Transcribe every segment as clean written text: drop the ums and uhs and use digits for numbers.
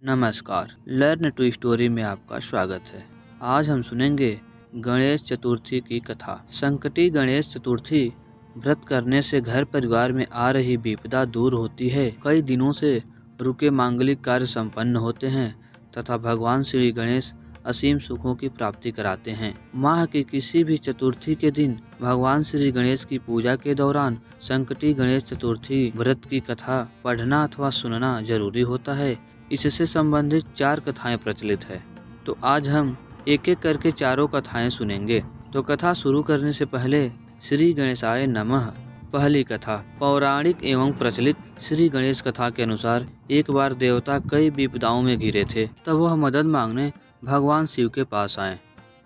नमस्कार, learn to story में आपका स्वागत है। आज हम सुनेंगे गणेश चतुर्थी की कथा। संकटी गणेश चतुर्थी व्रत करने से घर परिवार में आ रही विपदा दूर होती है। कई दिनों से रुके मांगलिक कार्य संपन्न होते हैं तथा भगवान श्री गणेश असीम सुखों की प्राप्ति कराते हैं। माह की किसी भी चतुर्थी के दिन भगवान श्री गणेश की पूजा के दौरान संकटी गणेश चतुर्थी व्रत की कथा पढ़ना अथवा सुनना जरूरी होता है। इससे संबंधित 4 कथाएं प्रचलित है। तो आज हम एक एक करके चारों कथाएं सुनेंगे। तो कथा शुरू करने से पहले श्री गणेशाय नमः। पहली कथा। पौराणिक एवं प्रचलित श्री गणेश कथा के अनुसार एक बार देवता कई विपदाओं में घिरे थे। तब वह मदद मांगने भगवान शिव के पास आए।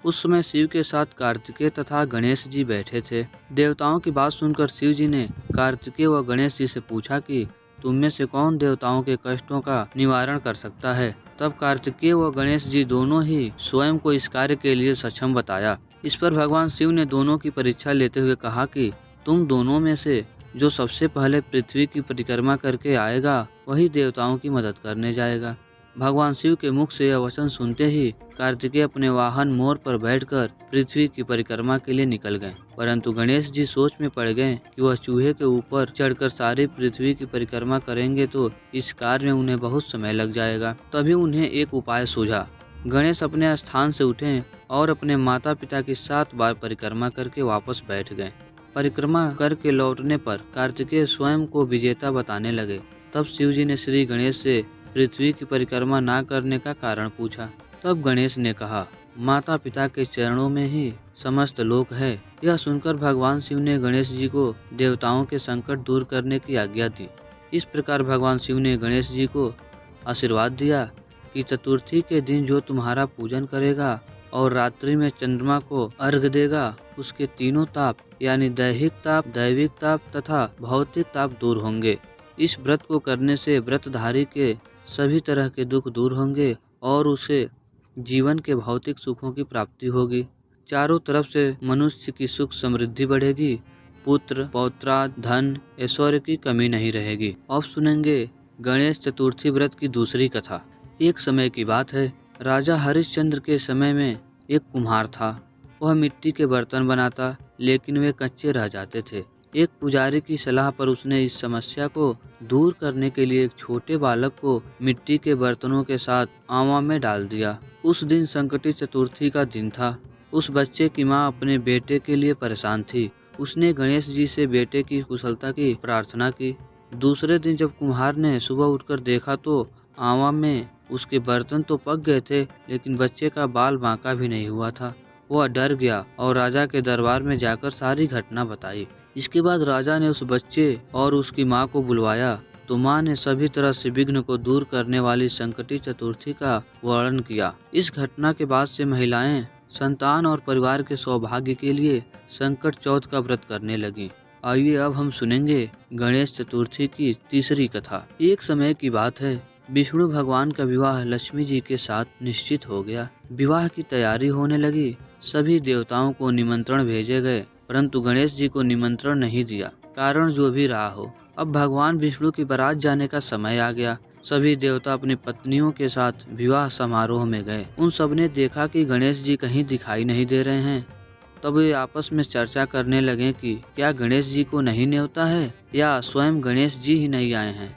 उस समय शिव के साथ कार्तिकेय तथा गणेश जी बैठे थे। देवताओं की बात सुनकर शिव जी ने कार्तिकेय व गणेश जी से पूछा कि तुम में से कौन देवताओं के कष्टों का निवारण कर सकता है। तब कार्तिकेय व गणेश जी दोनों ही स्वयं को इस कार्य के लिए सक्षम बताया। इस पर भगवान शिव ने दोनों की परीक्षा लेते हुए कहा कि तुम दोनों में से जो सबसे पहले पृथ्वी की परिक्रमा करके आएगा वही देवताओं की मदद करने जाएगा। भगवान शिव के मुख से यह वचन सुनते ही कार्तिकेय अपने वाहन मोर पर बैठकर पृथ्वी की परिक्रमा के लिए निकल गए। परंतु गणेश जी सोच में पड़ गए कि वह चूहे के ऊपर चढ़कर सारी पृथ्वी की परिक्रमा करेंगे तो इस कार्य में उन्हें बहुत समय लग जाएगा। तभी उन्हें एक उपाय सूझा। गणेश अपने स्थान से उठे और अपने माता पिता की 7 बार परिक्रमा करके वापस बैठ गए। परिक्रमा करके लौटने पर कार्तिकेय स्वयं को विजेता बताने लगे। तब शिव जी ने श्री गणेश से पृथ्वी की परिक्रमा ना करने का कारण पूछा। तब गणेश ने कहा, माता पिता के चरणों में ही समस्त लोक है। यह सुनकर भगवान शिव ने गणेश जी को देवताओं के संकट दूर करने की आज्ञा दी। इस प्रकार भगवान शिव ने गणेश जी को आशीर्वाद दिया कि चतुर्थी के दिन जो तुम्हारा पूजन करेगा और रात्रि में चंद्रमा को अर्घ्य देगा उसके तीनों ताप यानी दैहिक ताप, दैविक ताप तथा भौतिक ताप दूर होंगे। इस व्रत को करने से व्रतधारी के सभी तरह के दुख दूर होंगे और उसे जीवन के भौतिक सुखों की प्राप्ति होगी। चारों तरफ से मनुष्य की सुख समृद्धि बढ़ेगी। पुत्र, पौत्राद, धन, ऐश्वर्य की कमी नहीं रहेगी। अब सुनेंगे गणेश चतुर्थी व्रत की दूसरी कथा। एक समय की बात है। राजा हरिश्चंद्र के समय में एक कुम्हार था। वह मिट्टी के बर्तन बनाता लेकिन वे कच्चे रह जाते थे। एक पुजारी की सलाह पर उसने इस समस्या को दूर करने के लिए एक छोटे बालक को मिट्टी के बर्तनों के साथ आवा में डाल दिया। उस दिन संकटी चतुर्थी का दिन था। उस बच्चे की माँ अपने बेटे के लिए परेशान थी। उसने गणेश जी से बेटे की कुशलता की प्रार्थना की। दूसरे दिन जब कुम्हार ने सुबह उठकर देखा तो आवा में उसके बर्तन तो पक गए थे लेकिन बच्चे का बाल बांका भी नहीं हुआ था। वह डर गया और राजा के दरबार में जाकर सारी घटना बताई। इसके बाद राजा ने उस बच्चे और उसकी माँ को बुलवाया तो माँ ने सभी तरह से विघ्न को दूर करने वाली संकटी चतुर्थी का वर्णन किया। इस घटना के बाद से महिलाएं संतान और परिवार के सौभाग्य के लिए संकट चौथ का व्रत करने लगी। आइए अब हम सुनेंगे गणेश चतुर्थी की तीसरी कथा। एक समय की बात है। विष्णु भगवान का विवाह लक्ष्मी जी के साथ निश्चित हो गया। विवाह की तैयारी होने लगी। सभी देवताओं को निमंत्रण भेजे गए परंतु गणेश जी को निमंत्रण नहीं दिया। कारण जो भी रहा हो, अब भगवान विष्णु की बारात जाने का समय आ गया। सभी देवता अपनी पत्नियों के साथ विवाह समारोह में गए। उन सब ने देखा कि गणेश जी कहीं दिखाई नहीं दे रहे हैं। तब वे आपस में चर्चा करने लगे कि क्या गणेश जी को नहीं न्योता है या स्वयं गणेश जी ही नहीं आए हैं।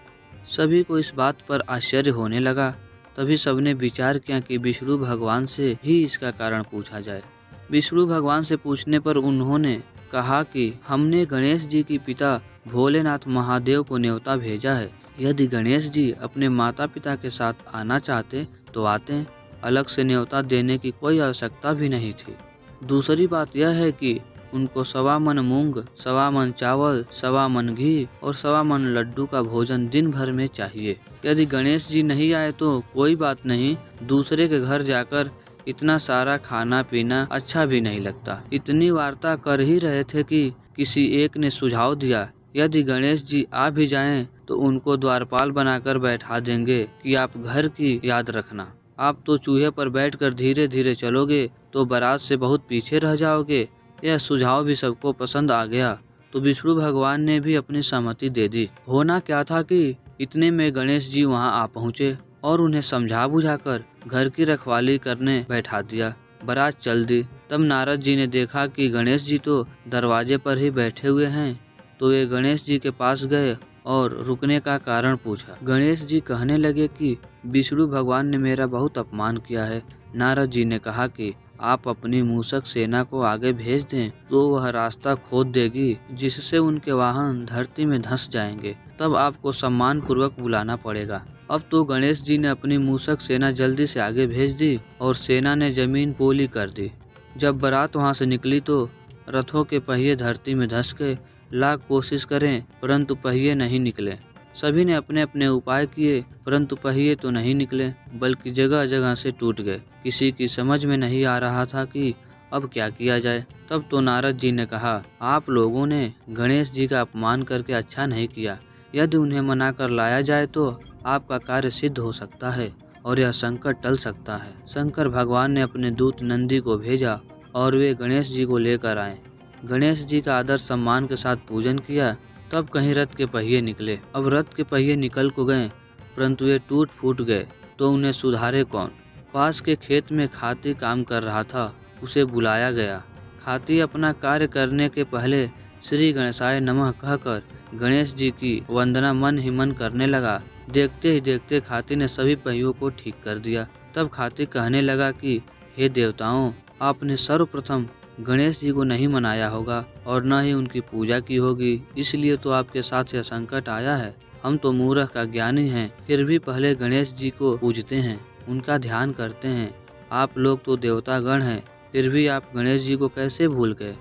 सभी को इस बात पर आश्चर्य होने लगा। तभी सबने विचार किया कि विष्णु भगवान से ही इसका कारण पूछा जाए। विष्णु भगवान से पूछने पर उन्होंने कहा कि हमने गणेश जी की पिता भोलेनाथ महादेव को न्योता भेजा है। यदि गणेश जी अपने माता पिता के साथ आना चाहते तो आते। अलग से न्योता देने की कोई आवश्यकता भी नहीं थी। दूसरी बात यह है कि उनको 1.25 मन मूंग, 1.25 मन चावल, 1.25 मन घी और 1.25 मन लड्डू का भोजन दिन भर में चाहिए। यदि गणेश जी नहीं आए तो कोई बात नहीं, दूसरे के घर जाकर इतना सारा खाना पीना अच्छा भी नहीं लगता। इतनी वार्ता कर ही रहे थे कि किसी एक ने सुझाव दिया, यदि गणेश जी आ भी जाएं तो उनको द्वारपाल बनाकर बैठा देंगे कि आप घर की याद रखना। आप तो चूहे पर बैठकर धीरे धीरे चलोगे तो बारात से बहुत पीछे रह जाओगे। यह सुझाव भी सबको पसंद आ गया तो विष्णु भगवान ने भी अपनी सहमति दे दी। होना क्या था कि इतने में गणेश जी वहां आ पहुँचे। और उन्हें समझा बुझाकर घर की रखवाली करने बैठा दिया। बारात चल दी। तब नारद जी ने देखा कि गणेश जी तो दरवाजे पर ही बैठे हुए हैं, तो वे गणेश जी के पास गए और रुकने का कारण पूछा। गणेश जी कहने लगे कि विष्णु भगवान ने मेरा बहुत अपमान किया है। नारद जी ने कहा कि आप अपनी मूषक सेना को आगे भेज दें तो वह रास्ता खोद देगी, जिससे उनके वाहन धरती में धंस जाएंगे। तब आपको सम्मान पूर्वक बुलाना पड़ेगा। अब तो गणेश जी ने अपनी मूषक सेना जल्दी से आगे भेज दी और सेना ने जमीन पोली कर दी। जब बारात वहां से निकली तो रथों के पहिए धरती में धंस गए। लाख कोशिश करें परंतु पहिए नहीं निकले। सभी ने अपने अपने उपाय किए परंतु पहिए तो नहीं निकले, बल्कि जगह जगह से टूट गए। किसी की समझ में नहीं आ रहा था कि अब क्या किया जाए। तब तो नारद जी ने कहा, आप लोगों ने गणेश जी का अपमान करके अच्छा नहीं किया। यदि उन्हें मना कर लाया जाए तो आपका कार्य सिद्ध हो सकता है और यह संकट टल सकता है। शंकर भगवान ने अपने दूत नंदी को भेजा और वे गणेश जी को लेकर आए। गणेश जी का आदर सम्मान के साथ पूजन किया। तब कहीं रथ के पहिए निकले। अब रथ के पहिए निकल को गए परंतु वे टूट फूट गए, तो उन्हें सुधारे कौन। पास के खेत में खाती काम कर रहा था, उसे बुलाया गया। खाती अपना कार्य करने के पहले श्री गणेशाय नमः कहकर गणेश जी की वंदना मन ही मन करने लगा। देखते ही देखते खाती ने सभी पहियों को ठीक कर दिया। तब खाती कहने लगा कि हे देवताओं, आपने सर्वप्रथम गणेश जी को नहीं मनाया होगा और न ही उनकी पूजा की होगी, इसलिए तो आपके साथ यह संकट आया है। हम तो मूर्ख का ज्ञानी हैं, फिर भी पहले गणेश जी को पूजते हैं, उनका ध्यान करते हैं। आप लोग तो देवता गण हैं, फिर भी आप गणेश जी को कैसे भूल गए।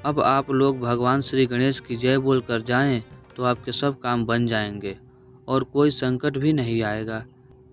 अब आप लोग भगवान श्री गणेश की जय बोल कर जाएं तो आपके सब काम बन जाएंगे और कोई संकट भी नहीं आएगा।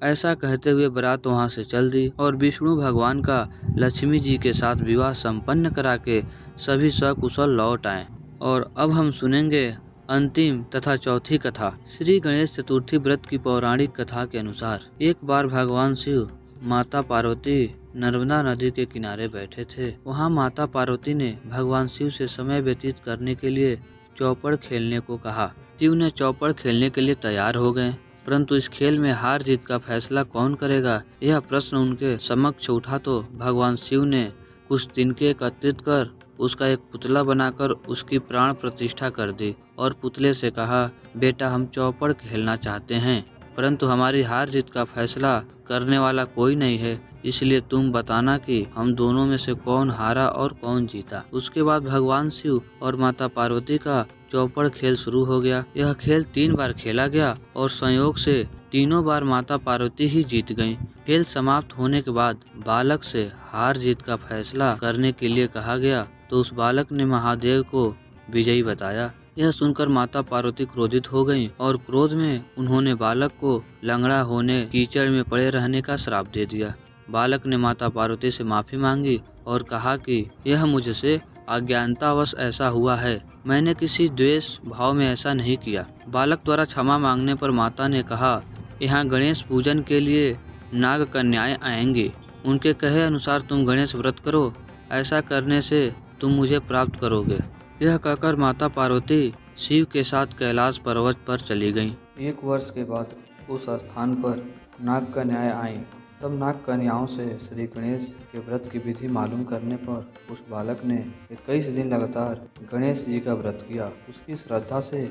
ऐसा कहते हुए बारात वहां से चल दी और विष्णु भगवान का लक्ष्मी जी के साथ विवाह संपन्न करा के सभी सकुशल लौट आए। और अब हम सुनेंगे अंतिम तथा चौथी कथा। श्री गणेश चतुर्थी व्रत की पौराणिक कथा के अनुसार एक बार भगवान शिव माता पार्वती नर्मदा नदी के किनारे बैठे थे। वहां माता पार्वती ने भगवान शिव से समय व्यतीत करने के लिए चौपड़ खेलने को कहा। शिव ने चौपड़ खेलने के लिए तैयार हो गए, परंतु इस खेल में हार जीत का फैसला कौन करेगा, यह प्रश्न उनके समक्ष उठा तो भगवान शिव ने कुछ तिनके एकत्रित कर उसका एक पुतला बनाकर उसकी प्राण प्रतिष्ठा कर दी और पुतले से कहा, बेटा हम चौपड़ खेलना चाहते हैं, परंतु हमारी हार जीत का फैसला करने वाला कोई नहीं है, इसलिए तुम बताना कि हम दोनों में से कौन हारा और कौन जीता। उसके बाद भगवान शिव और माता पार्वती का चौपड़ खेल शुरू हो गया। यह खेल 3 बार खेला गया और संयोग से तीनों बार माता पार्वती ही जीत गईं। खेल समाप्त होने के बाद बालक से हार जीत का फैसला करने के लिए कहा गया, तो उस बालक ने महादेव को विजयी बताया। यह सुनकर माता पार्वती क्रोधित हो गईं और क्रोध में उन्होंने बालक को लंगड़ा होने, कीचड़ में पड़े रहने का श्राप दे दिया। बालक ने माता पार्वती से माफी मांगी और कहा कि यह मुझसे अज्ञानतावश ऐसा हुआ है, मैंने किसी द्वेष भाव में ऐसा नहीं किया। बालक द्वारा क्षमा मांगने पर माता ने कहा, यहाँ गणेश पूजन के लिए नाग कन्याएं आएंगी, उनके कहे अनुसार तुम गणेश व्रत करो, ऐसा करने से तुम मुझे प्राप्त करोगे। यह कहकर माता पार्वती शिव के साथ कैलाश पर्वत पर चली गईं। 1 वर्ष के बाद उस स्थान पर नाग कन्याएं आईं। तब नाग कन्याओं से श्री गणेश के व्रत की विधि मालूम करने पर उस बालक ने 21 दिन लगातार गणेश जी का व्रत किया। उसकी श्रद्धा से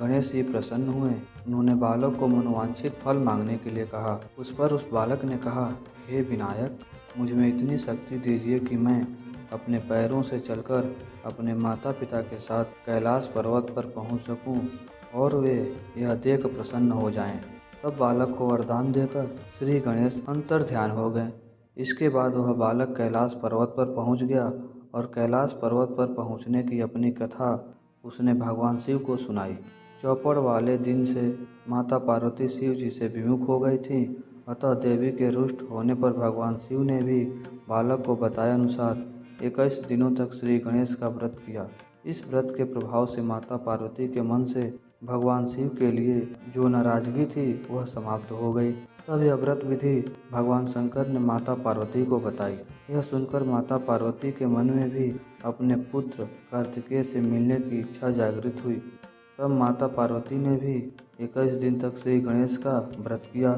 गणेश जी प्रसन्न हुए। उन्होंने बालक को मनोवांछित फल मांगने के लिए कहा। उस पर उस बालक ने कहा, हे विनायक, मुझ में इतनी शक्ति दीजिए कि मैं अपने पैरों से चलकर अपने माता पिता के साथ कैलाश पर्वत पर पहुंच सकूं और वे यह देख प्रसन्न हो जाएं। तब बालक को वरदान देकर श्री गणेश अंतर ध्यान हो गए। इसके बाद वह बालक कैलाश पर्वत पर पहुंच गया और कैलाश पर्वत पर पहुंचने की अपनी कथा उसने भगवान शिव को सुनाई। चौपड़ वाले दिन से माता पार्वती शिव जी से विमुख हो गई थी, अतः देवी के रुष्ट होने पर भगवान शिव ने भी बालक को बताए अनुसार 21 दिनों तक श्री गणेश का व्रत किया। इस व्रत के प्रभाव से माता पार्वती के मन से भगवान शिव के लिए जो नाराजगी थी वह समाप्त हो गई। तब यह व्रत विधि भगवान शंकर ने माता पार्वती को बताई। यह सुनकर माता पार्वती के मन में भी अपने पुत्र कार्तिकेय से मिलने की इच्छा जागृत हुई। तब माता पार्वती ने भी 21 दिन तक श्री गणेश का व्रत किया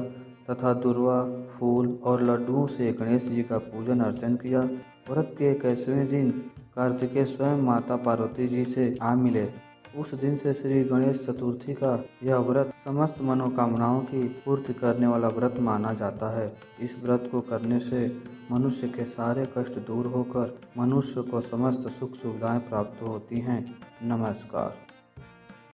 तथा दुर्वा, फूल और लड्डुओं से गणेश जी का पूजन अर्चन किया। व्रत के 21वें दिन कार्तिकेय स्वयं माता पार्वती जी से आ मिले। उस दिन से श्री गणेश चतुर्थी का यह व्रत समस्त मनोकामनाओं की पूर्ति करने वाला व्रत माना जाता है। इस व्रत को करने से मनुष्य के सारे कष्ट दूर होकर मनुष्य को समस्त सुख सुविधाएं प्राप्त होती हैं। नमस्कार।